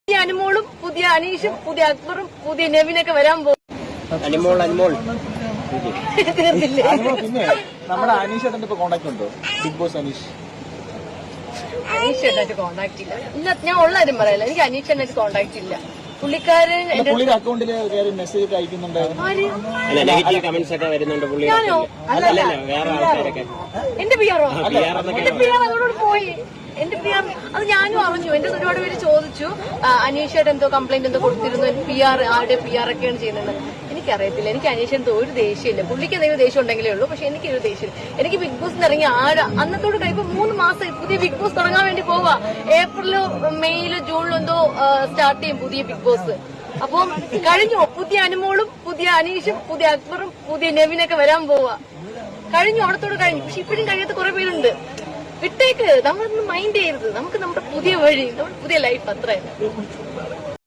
പുതിയ അനുമോളും പുതിയ അനീഷും പുതിയ അക്ബറും പുതിയ നെവിനൊക്കെ വരാൻ പോകും. തീർന്നില്ലേ? പിന്നെ നമ്മുടെ അനീഷ് ഏട്ടന്റെ ഇപ്പൊ കോണ്ടാക്ട് ഉണ്ടോ? ബിഗ് ബോസ് അനീഷ് ഏട്ടായിട്ട് കോണ്ടാക്ട് ഇല്ല. ഞാൻ ഉള്ള കാര്യം പറയല്ല, എനിക്ക് അനീഷ് ഏട്ടായിട്ട് കോണ്ടാക്ട് ഇല്ല. പുള്ളിക്കാരൻ പുള്ളിയുടെ അക്കൗണ്ടിൽ മെസ്സേജ് അയക്കുന്നുണ്ട്, ഞാനോ എന്റെ പിആറോ അതോട് പോയി. എന്റെ പിആർ അത് ഞാനും അറിഞ്ഞു. എന്റെ ഒരുപാട് പേര് ചോദിച്ചു അനീഷയുടെ എന്തോ കംപ്ലൈന്റ് എന്തോ കൊടുത്തിരുന്നു, പിആർ ആരുടെ പിആർ ഒക്കെയാണ് ചെയ്യുന്നത്. എനിക്കറിയത്തില്ല. എനിക്ക് അനീഷന്റെ ഒരു ദേഷ്യമില്ല. പുള്ളിക്ക് എന്തെങ്കിലും ദേഷ്യം ഉണ്ടെങ്കിലേ ഉള്ളൂ. പക്ഷെ എനിക്കൊരു ദേഷ്യമില്ല. എനിക്ക് ബിഗ് ബോസിന് ഇറങ്ങി അന്നത്തോട് കഴിയുമ്പോൾ 3 മാസം പുതിയ ബിഗ് ബോസ് തുടങ്ങാൻ വേണ്ടി പോവാ. ഏപ്രിലോ മെയ്യിലോ ജൂണിലോ എന്തോ സ്റ്റാർട്ട് ചെയ്യും പുതിയ ബിഗ് ബോസ്. അപ്പം കഴിഞ്ഞു. പുതിയ അനുമോളും പുതിയ അനീഷും പുതിയ അക്ബറും പുതിയ നെവിനൊക്കെ വരാൻ പോവാ. കഴിഞ്ഞു, അവിടത്തോട് കഴിഞ്ഞു. പക്ഷെ ഇപ്പോഴും കഴിയാത്ത കുറെ പേരുണ്ട്. വിട്ടേക്ക്, നമ്മളൊന്നും മൈൻഡ് ചെയ്യരുത്. നമുക്ക് നമ്മുടെ പുതിയ വഴി, നമ്മുടെ പുതിയ ലൈഫ് അത്ര